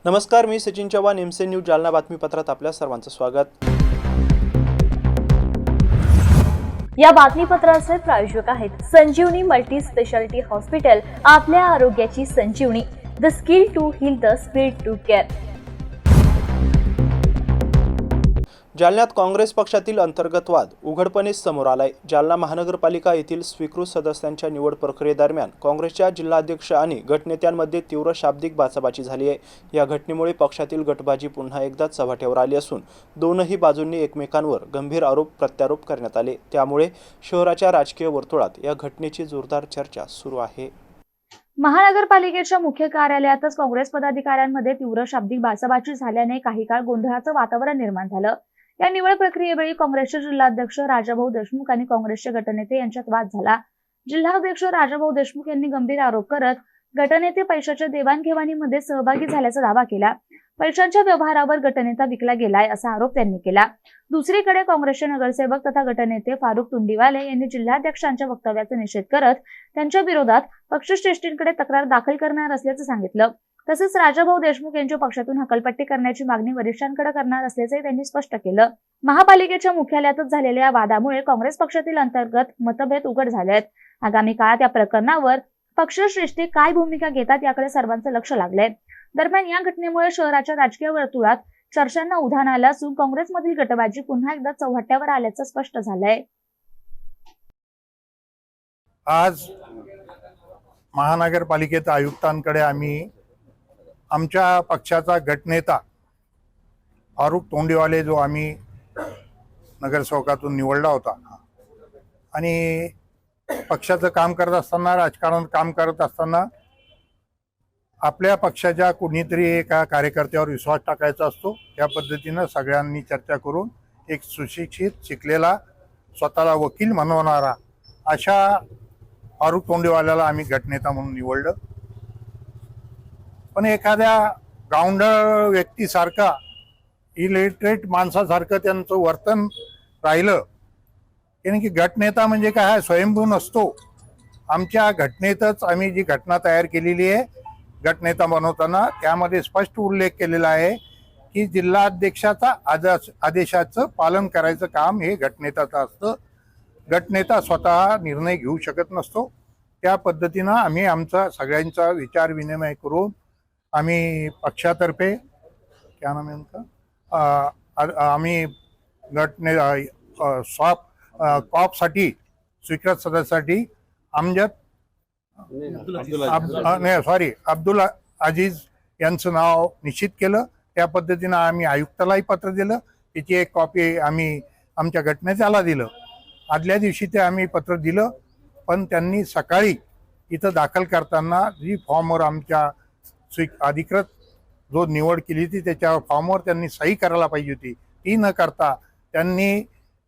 नमस्कार, मी Sachin Chavan, MC news Jalna बातमीपत्रात आपल्या सर्वांचं स्वागत। या बातमीपत्राचे प्रायोजक आहेत संजीवनी मल्टी स्पेशालिटी हॉस्पिटल, आपल्या आरोग्याची संजीवनी, the skill to heal, the speed to care. जालन्यात काँग्रेस पक्षातील अंतर्गत वाद उघडपणे समोर आलाय। जालना महानगरपालिका येथील स्वीकृत सदस्यांच्या निवड प्रक्रियेदरम्यान काँग्रेसच्या जिल्हाध्यक्ष आणि गटनेत्यांमध्ये तीव्र शाब्दिक बाचाबाची झाली आहे। या घटनेमुळे पक्षातील गटबाजी पुन्हा एकदा चव्हाट्यावर आली असून दोनही बाजूंनी एकमेकांवर गंभीर आरोप प्रत्यारोप करण्यात आले। त्यामुळे शहराच्या राजकीय वर्तुळात या घटनेची जोरदार चर्चा सुरू आहे। महानगरपालिकेच्या मुख्य कार्यालयातच काँग्रेस पदाधिकाऱ्यांमध्ये तीव्र शाब्दिक बाचाबाची झाल्याने काही काळ गोंधळाचं वातावरण निर्माण झालं। या निवड प्रक्रियेवेळी काँग्रेसचे जिल्हाध्यक्ष राजाभाऊ देशमुख आणि काँग्रेसचे गटनेते यांच्यात वाद झाला। जिल्हाध्यक्ष राजाभाऊ देशमुख यांनी गंभीर आरोप करत गटनेते पैशाच्या देवाणघेवाणीमध्ये सहभागी झाल्याचा दावा केला। पैशांच्या व्यवहारावर गटनेता विकला गेलाय असा आरोप त्यांनी केला। दुसरीकडे काँग्रेसचे नगरसेवक तथा गटनेते फारुख तुंडीवाले यांनी जिल्हाध्यक्षांच्या वक्तव्याचा निषेध करत त्यांच्या विरोधात पक्षश्रेष्ठींकडे तक्रार दाखल करणार असल्याचं सांगितलं। तसेच राजाभाऊ देशमुख यांच्या पक्षातून हकालपट्टी करण्याची मागणी वरिष्ठांकडे करणार असल्याचे त्यांनी स्पष्ट केलं। महापालिकेच्या मुख्यालयातच झालेल्या या वादामुळे काँग्रेस पक्षातील अंतर्गत मतभेद उघड झाले आहेत। आगामी काळात या प्रकरणावर पक्षश्रेष्ठी काय भूमिका घेतात याकडे सर्वांचं लक्ष लागलंय। दरम्यान या घटनेमुळे शहराच्या राजकीय वर्तुळात चर्चांना उधाण आलं असून काँग्रेसमधील गटबाजी पुन्हा एकदा चव्हाट्यावर आल्याचं स्पष्ट झालंय। आज महानगरपालिकेच्या आयुक्तांकडे आम्ही आमच्या पक्षाचा गटनेता फारुख तोंडीवाले जो आम्ही नगरसेवकातून निवडला होता आणि पक्षाचं काम करत असताना, राजकारण काम करत असताना आपल्या पक्षाच्या कुणीतरी एका कार्यकर्त्यावर विश्वास टाकायचा असतो। त्या पद्धतीनं सगळ्यांनी चर्चा करून एक सुशिक्षित, शिकलेला, स्वतःला वकील म्हणवणारा अशा फारुख तोंडीवाल्याला आम्ही गटनेता म्हणून निवडलं। पण एखाद्या गावंढळ व्यक्तीसारखा, इलिटरेट माणसासारखं त्यांचं वर्तन राहिलं। कारण की गटनेता म्हणजे काय, हा स्वयंभू नसतो। आमच्या घटनेतच आम्ही जी घटना तयार केलेली आहे गटनेता बनवताना, त्यामध्ये स्पष्ट उल्लेख केलेला आहे की जिल्हाध्यक्षाचा आदेशाचं पालन करायचं काम हे गटनेत्याचं असतं। गटनेता स्वतः निर्णय घेऊ शकत नसतो। त्या पद्धतीनं आम्ही आमचा सगळ्यांचा विचार विनिमय करून आम्ही पक्षातर्फे क्या नाम है उनका, आम्ही गटने कॉपसाठी स्वीकृत सदस्यासाठी अब्दुल अजीज यांचं नाव निश्चित केलं। त्या पद्धतीनं आम्ही आयुक्तालाही पत्र दिलं, त्याची एक कॉपी आम्ही आमच्या गटनेत्याला दिलं। आदल्या दिवशी ते आम्ही पत्र दिलं, पण त्यांनी सकाळी इथं दाखल करताना जी फॉर्मवर आमच्या अधिकृत जो निवड केली होती त्याच्यावर फॉर्मवर त्यांनी सही करायला पाहिजे होती, ती न करता त्यांनी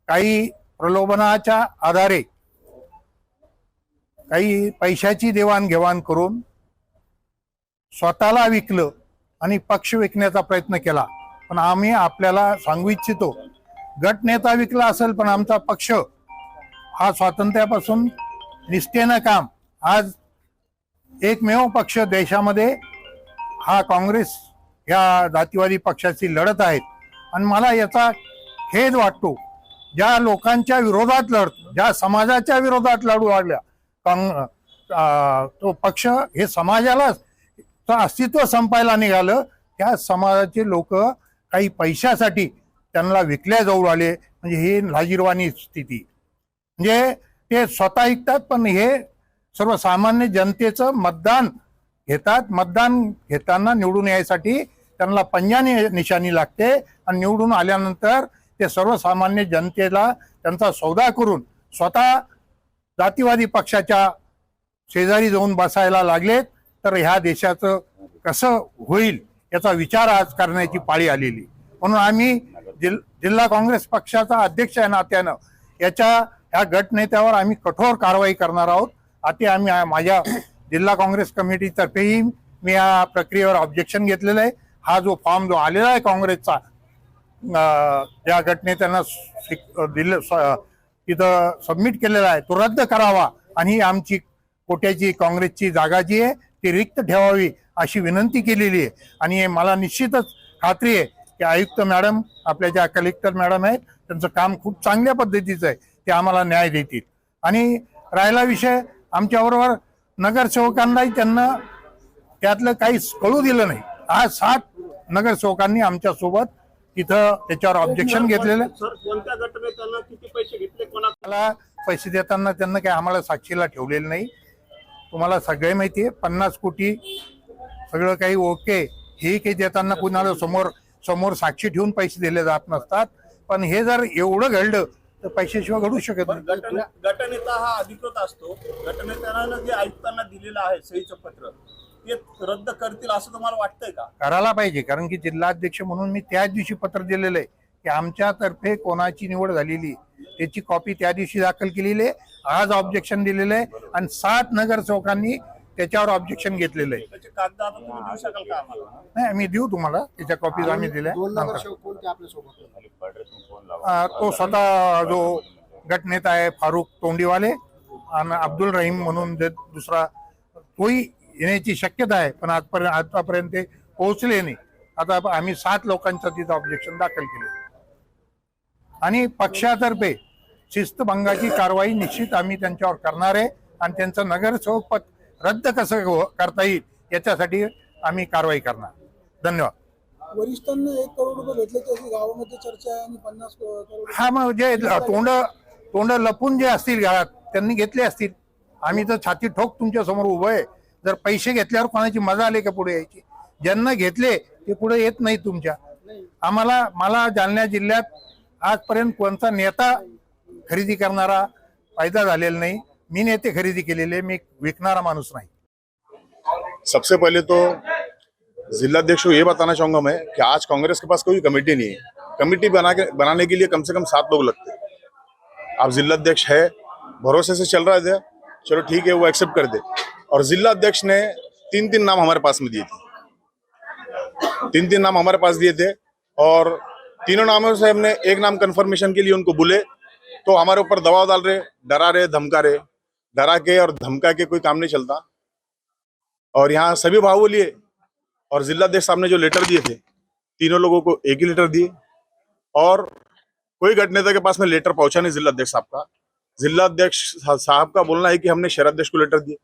काही प्रलोभनाच्या आधारे काही पैशाची देवाणघेवाण करून स्वतःला विकलं आणि पक्ष विकण्याचा प्रयत्न केला। पण आम्ही आपल्याला सांगू इच्छितो, गटनेता विकला असेल पण आमचा पक्ष हा स्वातंत्र्यापासून निष्ठेनं काम, आज एकमेव पक्ष देशामध्ये हा काँग्रेस या जातीवादी पक्षाची लढत आहेत। आणि मला याचा खेद वाटतो, ज्या लोकांच्या विरोधात ज्या समाजाच्या विरोधात लढू लागल्या तो पक्ष हे समाजाला अस्तित्व संपायला निघालं, त्या समाजाचे लोक काही पैशासाठी त्यांना विकल्या जाऊ लागले। म्हणजे हे लाजिरवाणी स्थिती, म्हणजे ते स्वतः ऐकतात पण हे सर्वसामान्य जनतेचं मतदान घेतात। मतदान घेताना निवडून यायसाठी त्यांना पंजाने निशाणी लागते आणि निवडून आल्यानंतर ते सर्वसामान्य जनतेला त्यांचा सौदा करून स्वतः जातीवादी पक्षाच्या शेजारी जाऊन बसायला लागलेत। तर ह्या देशाचं कसं होईल याचा विचार आज करण्याची पाळी आलेली। म्हणून आम्ही जिल्हा काँग्रेस पक्षाचा अध्यक्ष या नात्यानं ह्या गटनेत्यावर आम्ही कठोर कारवाई करणार आहोत। आता आम्ही माझ्या जिल्हा काँग्रेस कमिटीतर्फेही मी या प्रक्रियेवर ऑब्जेक्शन घेतलेलं आहे। हा जो फॉर्म जो आलेला आहे काँग्रेसचा, ज्या गटनेत्यांना तिथं सबमिट केलेला आहे, तो रद्द करावा आणि आमची कोट्याची काँग्रेसची जागा जी आहे ती रिक्त ठेवावी अशी विनंती केलेली आहे. आणि मला निश्चितच खात्री आहे की आयुक्त मॅडम, आपल्या ज्या कलेक्टर मॅडम आहेत, त्यांचं काम खूप चांगल्या पद्धतीचं आहे, ते आम्हाला न्याय देतील. आणि राहिला विषय आमच्याबरोबर नगरसेवकांनाही त्यांना त्यातलं काहीच कळू दिलं नाही. आज 7 नगरसेवकांनी आमच्या सोबत तिथं त्याच्यावर ऑब्जेक्शन घेतलेलं. सर, कोणत्या घटनेत त्यांना किती पैसे घेतले, मला पैसे देताना त्यांना काही आम्हाला साक्षीला ठेवलेलं नाही. तुम्हाला सगळे माहिती आहे, 50 कोटी सगळं काही ओके. हे काही देताना कुणाला समोर साक्षी ठेवून पैसे दिले जात नसतात. पण हे जर एवढं घडलं तर पैशाशिवाय घडू शकत नाही. गटनेता हा अधिकृत असतो. गटनेत्यानं जे आयुक्तांना दिलेलं आहे सहीचं पत्र, ते रद्द करतील असं तुम्हाला वाटतंय का? करायला पाहिजे, कारण की जिल्हाध्यक्ष म्हणून मी त्याच दिवशी पत्र दिलेलं आहे की आमच्यातर्फे कोणाची निवड झालेली त्याची कॉपी त्या दिवशी दाखल केलेली आहे. आज ऑब्जेक्शन दिलेलं आहे आणि 7 नगरसेवकांनी त्याच्यावर ऑब्जेक्शन घेतलेलं आहे. त्याचे कागद आता तुम्ही देऊ शकाल का आम्हाला? नाही, आम्ही देऊ तुम्हाला, त्याच्या कॉपीज आम्ही दिल्या. तो स्वतः जो गटनेता आहे फारुख तोंडीवाले आणि अब्दुल रहीम म्हणून दुसरा, तोही येण्याची शक्यता आहे. पण आतापर्यंत ते पोहोचले नाही. आता आम्ही 7 लोकांचं तिथं ऑब्जेक्शन दाखल केले आणि पक्षातर्फे शिस्तभंगाची कारवाई निश्चित आम्ही त्यांच्यावर करणार आहे. आणि त्यांचं नगरसेवक पद रद्द कसं करता येईल याच्यासाठी आम्ही कारवाई करणार. धन्यवाद. वरिष्ठांना 1 करोड रुपये भेटल्याची अशी गावामध्ये चर्चा आहे आणि 50 करोड. हा, मग जे तोंड लपून जे असतील घरात त्यांनी घेतले असतील. आम्ही तर छाती ठोक तुमच्या समोर उभं आहे. जर पैसे घेतल्यावर कोणाची मजा आली का पुढे यायची? ज्यांना घेतले ते पुढे येत नाही तुमच्या. मला जालना जिल्ह्यात आजपर्यंत कोणता नेता खरेदी करणारा फायदा झालेला नाही. मी नेते खरेदी केलेले, मी विकणारा माणूस नाही. सबसे पहले तो जिलाध्यक्ष को ये बताना चाहूंगा मैं कि आज कांग्रेस के पास कोई कमेटी नहीं है। कमेटी बनाने के लिए कम से कम 7 लोग लगते हैं। आप जिलाध्यक्ष है, भरोसे से चल रहा है, चलो ठीक है, वो एक्सेप्ट कर दे। और जिलाध्यक्ष ने 3 नाम हमारे पास में दिए थे, 3 नाम हमारे पास दिए थे और तीनों नामों से हमने एक नाम कंफर्मेशन के लिए उनको बुले तो हमारे ऊपर दबाव डाल रहे, डरा रहे, धमका रहे। डरा के और धमका के कोई काम नहीं चलता। और यहाँ सभी भाव बोलिए, और जिलाध्यक्ष साहब ने जो लेटर दिए थे, तीनों लोगों को एक ही लेटर दिए और कोई गटनेता के पास में लेटर पहुंचा नहीं जिलाध्यक्ष साहब का। जिलाध्यक्ष साहब का बोलना है कि हमने शहराध्यक्ष को लेटर दिए,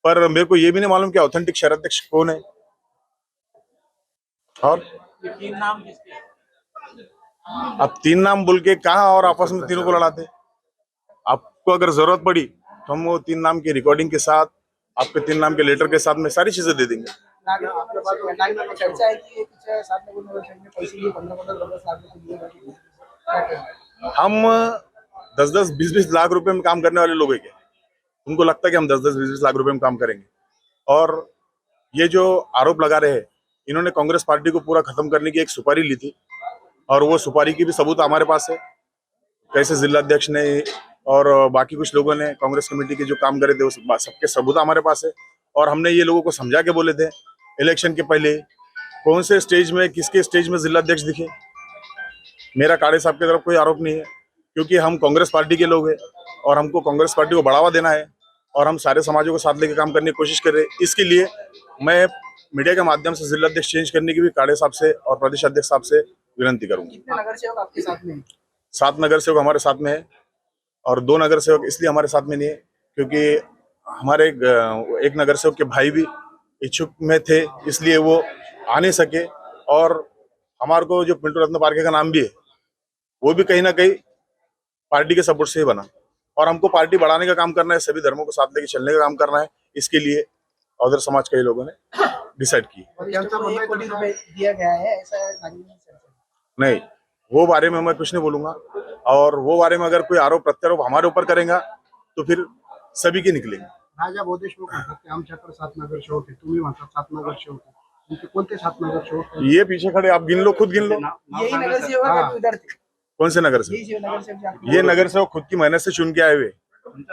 पर मेरे को ये भी नहीं मालूम कि ऑथेंटिक शहराध्यक्ष कौन है। और अब 3 नाम बोल के कहा और आपस में तीनों को लड़ाते। आपको अगर जरूरत पड़ी तो हम वो 3 नाम की रिकॉर्डिंग के साथ, आपके 3 नाम के लेटर के साथ में सारी चीजें दे देंगे। हम 10-10, 20-20 लाख रुपए में काम करने वाले लोग हैं क्या? उनको लगता है कि हम 10-10, 20-20 लाख रुपए में काम करेंगे? और ये जो आरोप लगा रहे हैं, इन्होंने कांग्रेस पार्टी को पूरा खत्म करने की एक सुपारी ली थी और वो सुपारी की भी सबूत हमारे पास है। कैसे जिलाध्यक्ष ने और बाकी कुछ लोगों ने कांग्रेस कमेटी के जो काम करे थे, वो सबके सबूत हमारे पास है। और हमने ये लोगों को समझा के बोले थे इलेक्शन के पहले, कौन से स्टेज में, किसके स्टेज में जिलाध्यक्ष दिखे। मेरा काड़े साहब की तरफ कोई आरोप नहीं है, क्योंकि हम कांग्रेस पार्टी के लोग हैं और हमको कांग्रेस पार्टी को बढ़ावा देना है और हम सारे समाजों को साथ लेकर काम करने की कोशिश कर रहे हैं। इसके लिए मैं मीडिया के माध्यम से जिलाध्यक्ष चेंज करने की भी काड़े साहब से और प्रदेश अध्यक्ष साहब से विनंती करूंगा। कितने नगरसेवक आपके साथ में हैं? 7 नगरसेवक हमारे साथ में है और 2 नगरसेवक इसलिए हमारे साथ में नहीं है क्योंकि हमारे एक नगरसेवक के भाई भी इच्छुक में थे, इसलिए वो आ नहीं सके। और हमारे को जो पिंटू रत्न पार्के का नाम भी है, वो भी कहीं ना कहीं पार्टी के सपोर्ट से ही बना। और हमको पार्टी बढ़ाने का काम करना है, सभी धर्मों को साथ लेके चलने का काम करना है। इसके लिए औदर समाज के लोगों ने डिसाइड किया। दिया गया है ऐसा नहीं, वो बारे में मैं कुछ नहीं बोलूंगा। और वो बारे में अगर कोई आरोप प्रत्यारोप हमारे ऊपर करेगा तो फिर सभी के निकलेंगे। राजा देशमुख म्हणतात की आमच्याकडे 7 नगरसेवक आहे, तुम्ही म्हणतात 7 नगरसेवक आहे. तुमचे कोणते 7 नगरसेवक आहेत? ये पीछे खड़े आप गिन लो, खुद गिन लो। यही नगरसेवक है विद्यार्थी. कौन से नगरसेवक? यही नगरसेवक. ये नगरसेवक खुद की मेहनत से चुन के आए हुए।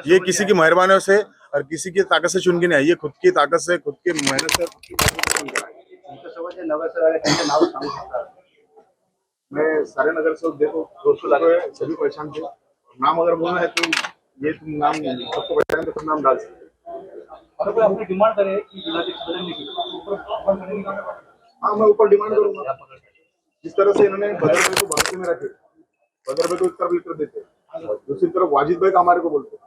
ये किसी की मेहरबानी से और किसी की ताकत से चुन के नहीं आए, ये खुद की ताकत से, खुद की मेहनत से चुन के आए। मैं सारे नगरसेवक देखो, दोस्तों सभी पहचान थे। नाम अगर बोलना है तो ये तुम नाम सबको पहचान तो नाम डाल सकते। हाँ, मैं ऊपर डिमांड करूंगा। जिस तरह से इन्होंने बदर भाई को भरोसे में रखे, बदर भाई को एक तरफ लेकर देते, दूसरी तरफ वाजिद भाई का हमारे को बोलते,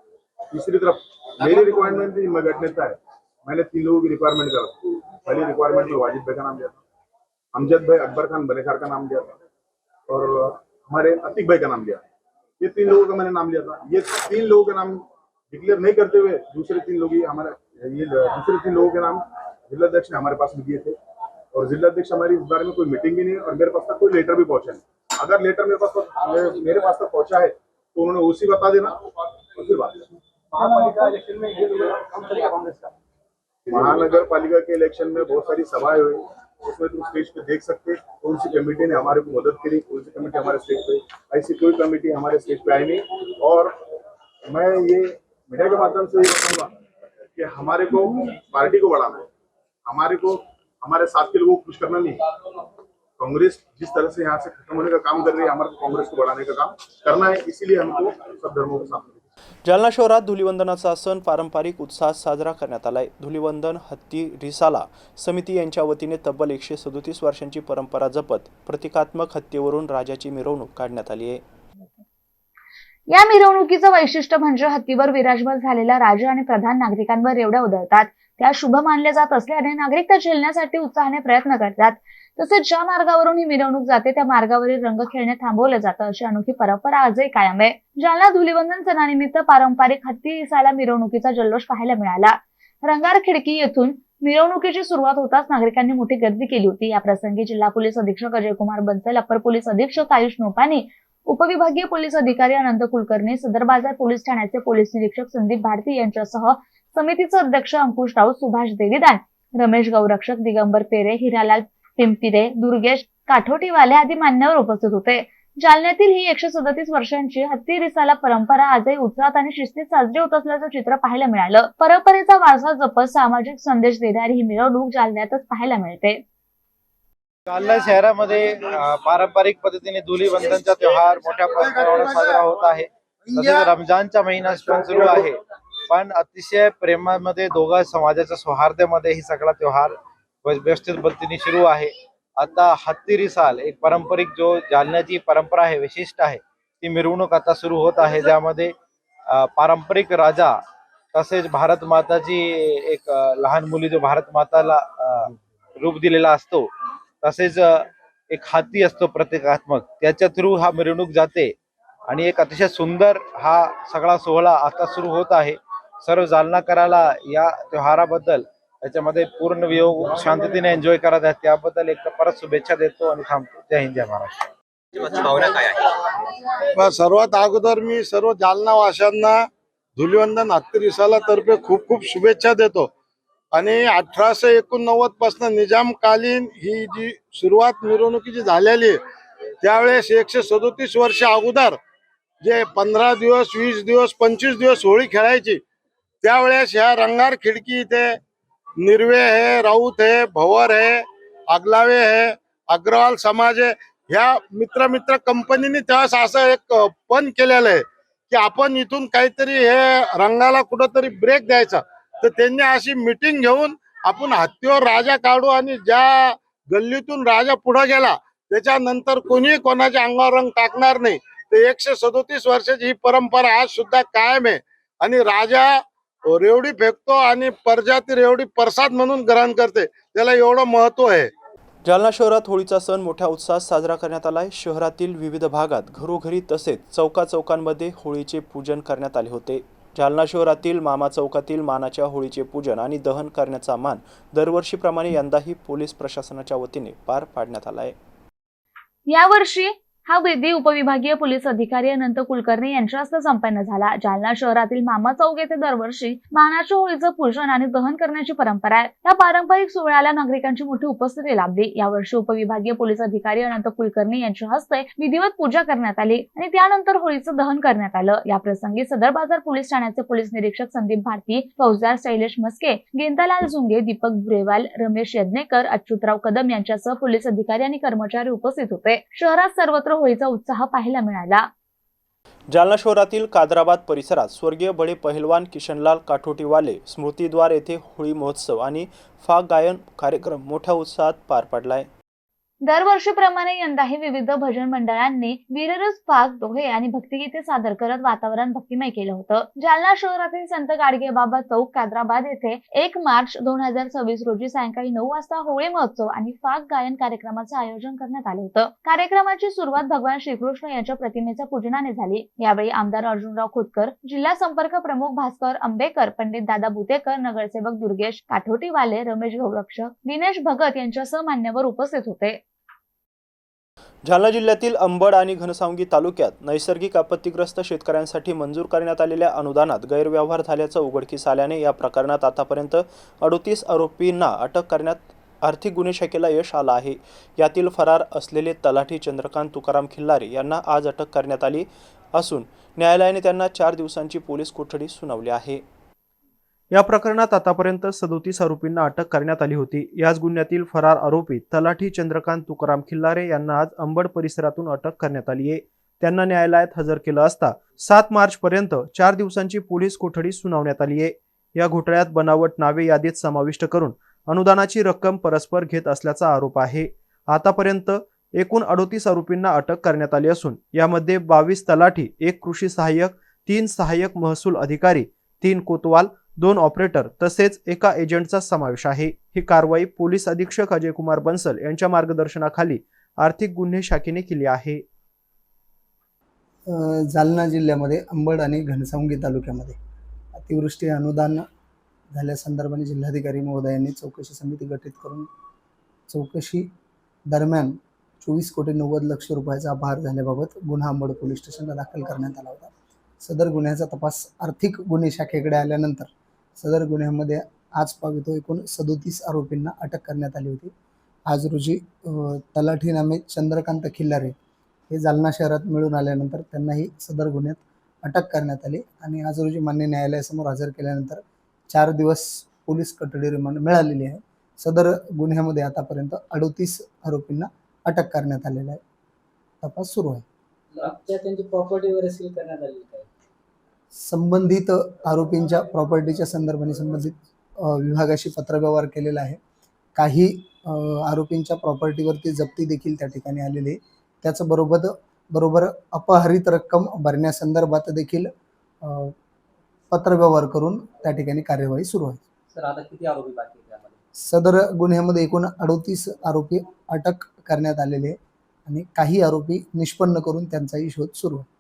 तीसरी तरफ मेरी रिक्वायरमेंट थी, मैं गठ नेता है, मैंने 3 लोगों की रिक्वायरमेंट करा। पहली रिक्वायरमेंट में वाजिद भाई का नाम दिया था, अमजद भाई अकबर खान बलेखार का नाम दिया था, और हमारे अतीक भाई का नाम दिया। ये 3 लोगों का मैंने नाम लिया था। ये 3 लोगों के नाम डिक्लेयर नहीं करते हुए दूसरे 3 लोग ही हमारे, ये दूसरे 3 लोगों के नाम जिलाध्यक्ष ने हमारे पास में दिए थे, और जिलाध्यक्ष हमारी इस बारे में कोई मीटिंग भी नहीं, और मेरे पास तक कोई लेटर भी पहुंचा नहीं। अगर लेटर मेरे पास तक पहुंचा है तो उन्होंने उसी बता देना और फिर बात। महानगर पालिका के इलेक्शन में बहुत सारी सभाएं हुई, उसमें तुम स्टेज पे देख सकते कौन सी कमेटी ने हमारे को मदद करी, कौन सी कमेटी हमारे स्टेज पे, ऐसी कोई कमेटी हमारे स्टेज पे आई नहीं। और मैं ये मीडिया के माध्यम से ये बताऊंगा कि हमारे को पार्टी को बढ़ाना है, हमारे को हमारे साथ के लोगों को खुश करना नहीं। कांग्रेस जिस तरह से यहाँ से खत्म होने का काम कर रही है, हमारे को कांग्रेस को बढ़ाने का काम करना है, इसीलिए हमको सब धर्मों के साथ। जालना शहरात धुलीवंदनाचा सण पारंपरिक उत्साहात साजरा करण्यात आलाय। धुलीवंदन हत्ती रिसाला समिती यांच्या वतीने तब्बल 137 वर्षांची परंपरा जपत प्रतिकात्मक हत्तीवरून राजाची मिरवणूक काढण्यात आली आहे। या मिरवणुकीचं वैशिष्ट्य म्हणजे हत्तीवर विराजमान झालेला राजा आणि प्रधान नागरिकांवर एवढ्या उधळतात त्या शुभ मानले जात असल्याने नागरिक त्या झेलण्यासाठी उत्साहाने प्रयत्न करतात। तसेच ज्या मार्गावरून ही मिरवणूक जाते त्या मार्गावरील रंग खेळणे थांबवले जातं अशी अनोखी परंपरा आजही कायम आहे। जालना धुलीवंदन सणानिमित्त पारंपरिक हत्ती रिसाला मिरवणुकीचा जल्लोष पाहायला मिळाला। रंगार खिडकी येथून मिरवणुकीची सुरुवात होताच नागरिकांनी मोठी गर्दी केली होती। या प्रसंगी जिल्हा पोलीस अधीक्षक अजय कुमार बन्सल, अपर पोलीस अधीक्षक आयुष नोपानी, उपविभागीय पोलीस अधिकारी अनंत कुलकर्णी, सदर बाजार पोलीस ठाण्याचे पोलीस निरीक्षक संदीप भारती यांच्यासह समितीचे अध्यक्ष अंकुश राऊत, सुभाष देवीदान, रमेश गौरक्षक, दिगंबर पेरे, हिरालाल पिंपिरे, दुर्गेश काठोटीवाले आदी मान्यवर उपस्थित होते। जालन्यातील ही 137 वर्षांची हत्ती रिसाला परंपरा आजही उत्साहात आणि शिस्तीत साजरी होत असल्याचं चित्र पाहायला मिळालं। परंपरेचा वारसा जपत सामाजिक संदेश देणारी ही मिरवणूक जालन्यातच पाहायला मिळते। जालना शहरामध्ये पारंपरिक पद्धतीने धुलीवंदनचा त्योहार मोठ्या प्रमाणावर साजरा होत आहे। तसेच रमजानचा महिना पण सुरू आहे, पण अतिशय प्रेमामध्ये दोघा समाजाच्या सौहार्दामध्ये ही सगळा त्योहार व्यवस्थित पद्धतीने सुरू आहे। आता हत्ती रिसाल एक पारंपरिक जो जालन्याची परंपरा आहे, विशिष्ट आहे, ती मिरवणूक आता सुरू होत आहे, ज्यामध्ये पारंपरिक राजा तसेच भारत माताची एक लहान मुली जो भारत माताला रूप दिलेला असतो, तसेच एक हाती असतो प्रतिकात्मक, त्याच्या थ्रू हा मिरवणूक जाते आणि एक अतिशय सुंदर हा सगळा सोहळा आता सुरू होत आहे। सर्व जालनाकराला या त्योहाराबद्दल याच्यामध्ये पूर्ण वियोग शांततेने एन्जॉय करत आहेत, त्याबद्दल एक परत शुभेच्छा देतो आणि थांबतो। जय हिंद, जय महाराष्ट्र। सर्वात अगोदर मी सर्व जालना वाशांना धुलीवंदन हत्ती रिसाला तर्फे खूप खूप शुभेच्छा देतो। आणि 1889 पासून निजामकालीन ही जी सुरुवात मिरवणुकीची झालेली आहे, त्यावेळेस 137 वर्ष अगोदर जे 15 दिवस, 20 दिवस, 25 दिवस होळी खेळायची, त्यावेळेस ह्या रंगार खिडकी इथे निर्वे है, राऊत है, भवर है, अगलावे है, अग्रवाल समाज है, ह्या मित्र कंपनीने त्यावेळेस असं एक पण केलेलं आहे की आपण इथून काहीतरी हे रंगाला कुठंतरी ब्रेक द्यायचा। तर त्यांनी अशी मीटिंग घेऊन आपण हत्तीवर राजा काढू आणि ज्या गल्लीतून राजा पुढे गेला त्याच्यानंतर कोणी कोणाच्या अंगावर रंग टाकणार नाही। तर 137 वर्षाची ही परंपरा आज सुद्धा कायम आहे आणि राजा रेवडी फेकतो आणि प्रजा ती रेवडी प्रसाद म्हणून ग्रहण करते, त्याला एवढं महत्व आहे। जालना शहरात होळीचा सण मोठ्या उत्साहात साजरा करण्यात आलाय। शहरातील विविध भागात घरोघरी तसेच चौकाचौकांमध्ये होळीचे पूजन करण्यात आले होते। जालना शहरातील मामा चौकातील मानाच्या होळीचे पूजन आणि दहन करण्याचा मान दरवर्षीप्रमाणे यंदाही पोलीस प्रशासनाच्या वतीने पार पाडण्यात आला आहे। यावर्षी हा विधी उपविभागीय पोलीस अधिकारी अनंत कुलकर्णी यांच्या हस्ते संपन्न झाला। जालना शहरातील मामा चौक येथे दरवर्षी मानाच्या होळीचं पूजन आणि दहन करण्याची परंपरा आहे। या पारंपरिक सोहळ्याला नागरिकांची मोठी उपस्थिती लाभली। यावर्षी उपविभागीय पोलीस अधिकारी अनंत कुलकर्णी यांच्या हस्ते विधिवत पूजा करण्यात आली आणि त्यानंतर होळीचं दहन करण्यात आलं। या प्रसंगी सदर बाजार पोलीस ठाण्याचे पोलीस निरीक्षक संदीप भारती, फौजदार शैलेश मस्के, गेंदालाल झुंगे, दीपक भुरेवाल, रमेश यज्ञेकर, अच्युतराव कदम यांच्यासह पोलीस अधिकारी आणि कर्मचारी उपस्थित होते। शहरात सर्वत्र होळीचा उत्साह पाहायला मिळाला। जालना शहरातील कादराबाद परिसरात स्वर्गीय बडे पहलवान किशनलाल काठोटीवाले स्मृतिद्वार येथे होळी महोत्सव आणि फाग गायन कार्यक्रम मोठ्या उत्साहात पार पडलाय। दरवर्षीप्रमाणे यंदाही विविध भजन मंडळांनी वीररस फाग दोहे आणि भक्तिगीते सादर करत वातावरण भक्तिमय केलं होतं। जालना शहरातील संत गाडगेबाबा चौक कादराबाद येथे 1 मार्च 2026 रोजी सायंकाळी 9 वाजता होळी महोत्सव आणि फाग गायन कार्यक्रमाचे आयोजन करण्यात आले होतं। कार्यक्रमाची सुरुवात भगवान श्रीकृष्ण यांच्या प्रतिमेच्या पूजनाने झाली। यावेळी आमदार अर्जुनराव खोतकर, जिल्हा संपर्क प्रमुख भास्कर अंबेकर, पंडित दादा बुतेकर, नगरसेवक दुर्गेश काठोटीवाले, रमेश गौरक्षक, दिनेश भगत यांच्यासह मान्यवर उपस्थित होते। जालना जिल्ह्यातील अंबड आणि घनसावंगी तालुक्यात नैसर्गिक आपत्तीग्रस्त शेतकऱ्यांसाठी मंजूर करण्यात आलेल्या अनुदानात गैरव्यवहार झाल्याचं उघडकीस आल्याने या प्रकरणात आतापर्यंत 38 आरोपींना अटक करण्यात आर्थिक गुन्हे शाखेला यश आलं आहे। यातील फरार असलेले तलाठी चंद्रकांत तुकाराम खिल्लारे यांना आज अटक करण्यात आली असून न्यायालयाने त्यांना 4 दिवसांची पोलीस कोठडी सुनावली आहे। या प्रकरणात आतापर्यंत 37 आरोपींना अटक करण्यात आली होती। याच गुन्ह्यातील फरार आरोपी तलाठी चंद्रकांत तुकाराम खिल्लारे यांना आज अंबड परिसरातून अटक करण्यात आली आहे। त्यांना न्यायालयात हजर केलं असता 7 मार्च पर्यंत 4 दिवसांची पोलीस कोठडी सुनावण्यात आली आहे। या घोटाळ्यात बनावट नावे यादीत समाविष्ट करून अनुदानाची रक्कम परस्पर घेत असल्याचा आरोप आहे। आतापर्यंत एकूण 38 आरोपींना अटक करण्यात आली असून यामध्ये 22 तलाठी, 1 कृषी सहाय्यक, 3 सहाय्यक महसूल अधिकारी, 3 कोतवाल, 2 ऑपरेटर तसेच एका एजंटचा समावेश आहे। ही कारवाई पोलीस अधीक्षक अजय कुमार बन्सल यांच्या मार्गदर्शनाखाली आर्थिक गुन्हे शाखेने केली आहे। जालना जिल्ह्यामध्ये अंबड आणि घनसावंगी तालुक्यामध्ये अतिवृष्टी अनुदान झाल्यासंदर्भाने जिल्हाधिकारी महोदयांनी चौकशी समिती गठीत करून चौकशी दरम्यान 24,90,00,000 रुपयाचा अपहार झाल्याबाबत गुन्हा अंबड पोलीस स्टेशनला दाखल करण्यात आला होता। सदर गुन्ह्याचा तपास आर्थिक गुन्हे शाखेकडे आल्यानंतर सदर गुन्ह्यामध्ये आज पावितो एकूण 37 आरोपींना अटक करण्यात आली होती। आज रोजी तलाठी नामे चंद्रकांत खिल्लारे हे जालना शहरात मिळून आल्यानंतर त्यांनाही सदर गुन्ह्यात अटक करण्यात आली आणि आज रोजी मान्य न्यायालयासमोर हजर केल्यानंतर 4 दिवस पोलीस कोठडी रिमांड मिळालेली आहे। सदर गुन्ह्यामध्ये आतापर्यंत 38 आरोपींना अटक करण्यात आलेला आहे। तपास सुरू आहे। त्यांची प्रॉपर्टी वगैरे सील करण्यात आली काय? संबंधित आरोपींच्या प्रॉपर्टीच्या संदर्भाने संबंधित विभागाशी पत्रव्यवहार केलेला आहे। काही आरोपींच्या प्रॉपर्टीवरती जप्ती देखील त्या ठिकाणी आलेली आहे। त्याच बरोबर अपहरित रक्कम भरण्यासंदर्भात देखील पत्रव्यवहार करून त्या ठिकाणी कार्यवाही सुरू आहे। सर आता किती आरोपी बाकी आहेत त्यामध्ये? सदर गुन्ह्यामध्ये एकूण 38 आरोपी अटक करण्यात आलेले आहे आणि काही आरोपी निष्पन्न करून त्यांचाही शोध सुरू आहे।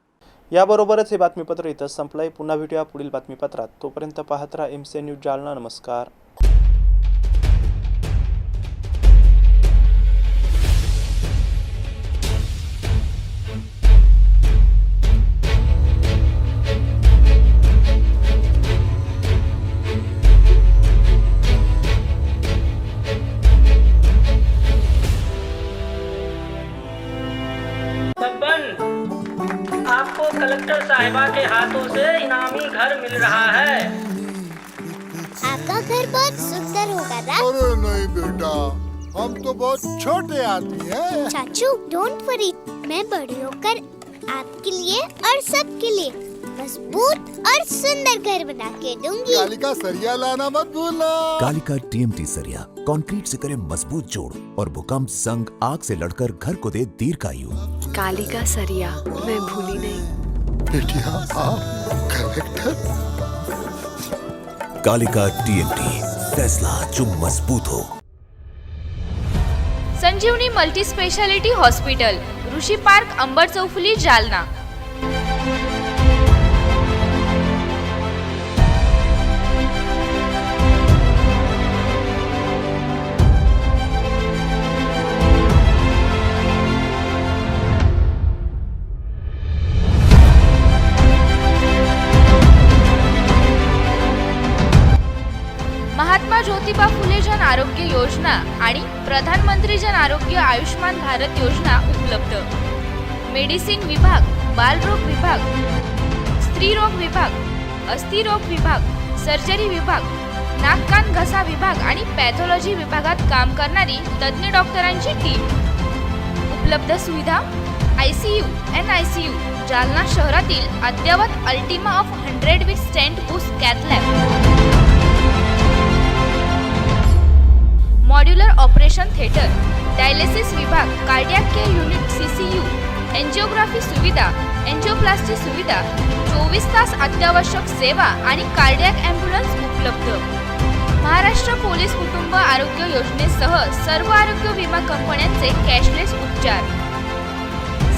याबरोबरच हे बातमीपत्र इथंच संपलंय। पुन्हा भेटूया पुढील बातमीपत्रात। तोपर्यंत पाहत राहा MC न्यूज जालना। नमस्कार। आपको कलेक्टर साहिबा के हाथों से इनामी घर मिल रहा है। आपका घर बहुत सुंदर होगा ना? अरे नहीं बेटा, हम तो बहुत छोटे आदमी हैं। चाचू डोंट वरी, मैं बड़ी होकर आपके लिए और सबके लिए मजबूत और सुंदर घर बना के दूंगी। कालिका सरिया लाना मत भूलना। कालिका TMT सरिया कंक्रीट से करे मजबूत जोड़ और भूकंप, संग, आग से लड़कर घर को दे दीर्घायु। कालिका सरिया मैं भूली नहीं। बेटिया आप कलेक्टर। कालिका TMT, फैसला जो मजबूत हो। संजीवनी मल्टी स्पेशालिटी हॉस्पिटल, ऋषि पार्क, अंबड चौफुली, जालना। महात्मा ज्योतिबा फुले जन आरोग्य योजना आणि प्रधानमंत्री जन आरोग्य आयुष्मान भारत योजना उपलब्ध। मेडिसिन विभाग, बालरोग विभाग, स्त्रीरोग विभाग, अस्थिरोग विभाग, सर्जरी विभाग, नाक कान घसा विभाग आणि पॅथॉलॉजी विभागात काम करणारी तज्ञ डॉक्टरांची टीम। उपलब्ध सुविधा ICU, NICU, जालना शहरातील अद्ययावत Ultima of 100 with stent boost cath lab, modular operation theatre, dialysis विभाग, cardiac care unit CCU, angiography सुविधा, एंजिओप्लास्टी सुविधा, 24 तास अत्यावश्यक सेवा आणि कार्डियाक ॲम्ब्युलन्स उपलब्ध. महाराष्ट्र पोलीस कुटुंब आरोग्य योजनेसह सर्व आरोग्य विमा कंपन्यांचे कॅशलेस उपचार.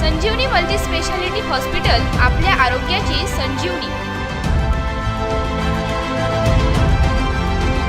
संजीवनी मल्टी स्पेशालिटी हॉस्पिटल, आपल्या आरोग्याची संजीवनी.